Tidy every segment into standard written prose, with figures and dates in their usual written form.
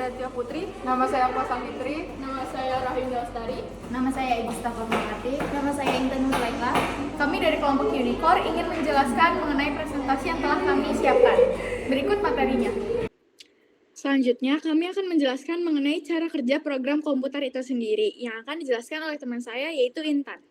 Raditya Putri. Nama saya Puasa Fitri. Nama saya Rahim Lestari. Nama saya Egista Fatmawati. Nama saya Intan Nurlaila. Kami dari kelompok Unicore ingin menjelaskan mengenai presentasi yang telah kami siapkan. Berikut materinya. Selanjutnya, kami akan menjelaskan mengenai cara kerja program komputer itu sendiri yang akan dijelaskan oleh teman saya, yaitu Intan.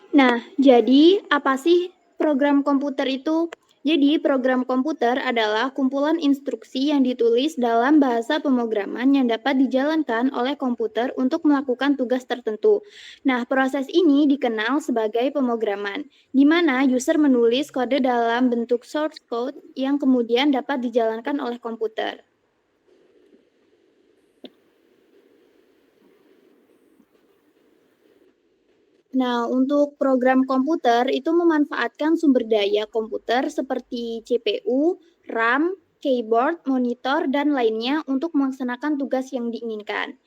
Nah, jadi apa sih program komputer itu? Jadi, program komputer adalah kumpulan instruksi yang ditulis dalam bahasa pemrograman yang dapat dijalankan oleh komputer untuk melakukan tugas tertentu. Nah, proses ini dikenal sebagai pemrograman, di mana user menulis kode dalam bentuk source code yang kemudian dapat dijalankan oleh komputer. Nah, untuk program komputer itu memanfaatkan sumber daya komputer seperti CPU, RAM, keyboard, monitor, dan lainnya untuk melaksanakan tugas yang diinginkan.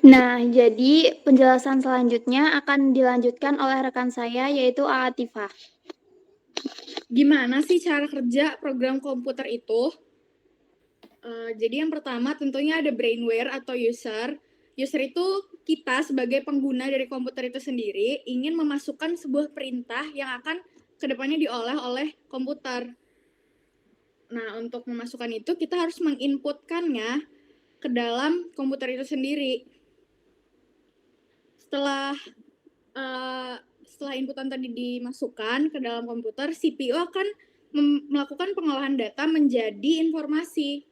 Nah, jadi penjelasan selanjutnya akan dilanjutkan oleh rekan saya, yaitu Aatifah. Gimana sih cara kerja program komputer itu? Jadi yang pertama tentunya ada brainware atau user. User itu kita sebagai pengguna dari komputer itu sendiri ingin memasukkan sebuah perintah yang akan kedepannya diolah oleh komputer. Nah, untuk memasukkan itu kita harus menginputkannya ke dalam komputer itu sendiri. Setelah inputan tadi dimasukkan ke dalam komputer, CPU akan melakukan pengolahan data menjadi informasi.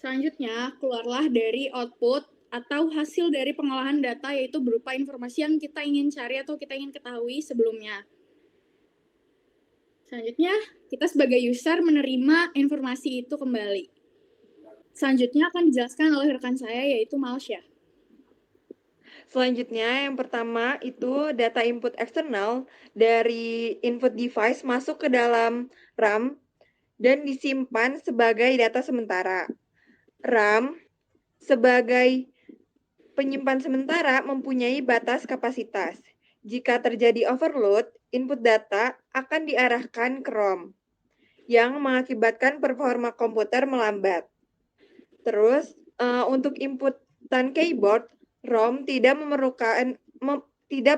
Selanjutnya, keluarlah dari output atau hasil dari pengolahan data, yaitu berupa informasi yang kita ingin cari atau kita ingin ketahui sebelumnya. Selanjutnya, kita sebagai user menerima informasi itu kembali. Selanjutnya akan dijelaskan oleh rekan saya, yaitu Malsya. Selanjutnya, yang pertama itu data input eksternal dari input device masuk ke dalam RAM dan disimpan sebagai data sementara. RAM sebagai penyimpan sementara mempunyai batas kapasitas. Jika terjadi overload, input data akan diarahkan ke ROM yang mengakibatkan performa komputer melambat. Terus, untuk inputan keyboard, ROM tidak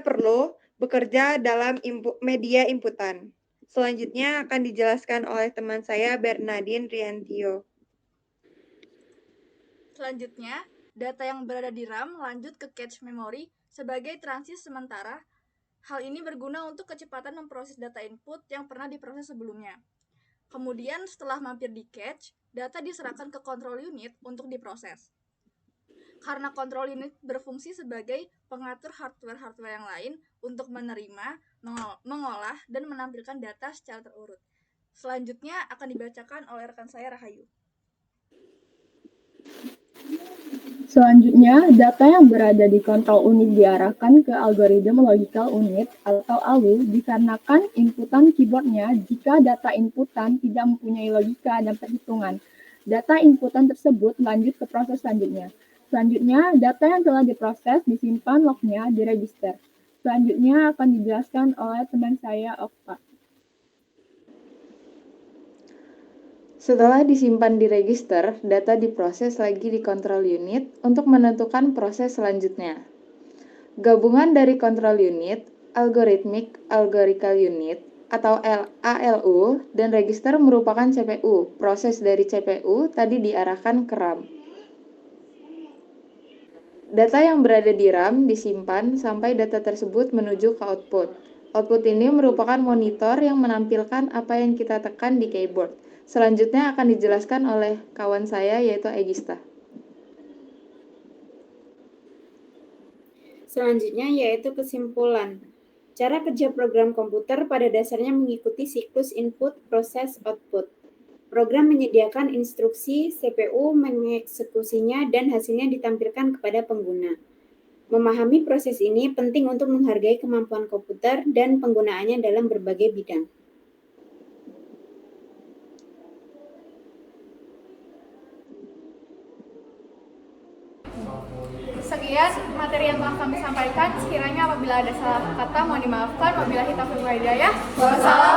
perlu bekerja dalam media inputan. Selanjutnya akan dijelaskan oleh teman saya Bernadine Riantio. Selanjutnya, data yang berada di RAM lanjut ke cache memory sebagai transit sementara. Hal ini berguna untuk kecepatan memproses data input yang pernah diproses sebelumnya. Kemudian setelah mampir di cache, data diserahkan ke control unit untuk diproses. Karena control unit berfungsi sebagai pengatur hardware-hardware yang lain untuk menerima, mengolah, dan menampilkan data secara terurut. Selanjutnya akan dibacakan oleh rekan saya Rahayu. Selanjutnya, data yang berada di kontrol unit diarahkan ke algoritma logical unit atau ALU dikarenakan inputan keyboardnya jika data inputan tidak mempunyai logika dan perhitungan. Data inputan tersebut lanjut ke proses selanjutnya. Selanjutnya, data yang telah diproses disimpan lognya di register. Selanjutnya akan dijelaskan oleh teman saya, Okta. Setelah disimpan di register, data diproses lagi di control unit untuk menentukan proses selanjutnya. Gabungan dari control unit, algorithmic algorical unit, atau ALU, dan register merupakan CPU. Proses dari CPU tadi diarahkan ke RAM. Data yang berada di RAM disimpan sampai data tersebut menuju ke output. Output ini merupakan monitor yang menampilkan apa yang kita tekan di keyboard. Selanjutnya akan dijelaskan oleh kawan saya, yaitu Egista. Selanjutnya yaitu kesimpulan. Cara kerja program komputer pada dasarnya mengikuti siklus input, proses, output. Program menyediakan instruksi, CPU mengeksekusinya, dan hasilnya ditampilkan kepada pengguna. Memahami proses ini penting untuk menghargai kemampuan komputer dan penggunaannya dalam berbagai bidang. Sekian materi yang telah kami sampaikan. Sekiranya apabila ada salah kata mohon dimaafkan. Wabillahi taufiq wal hidayah. Wassalam.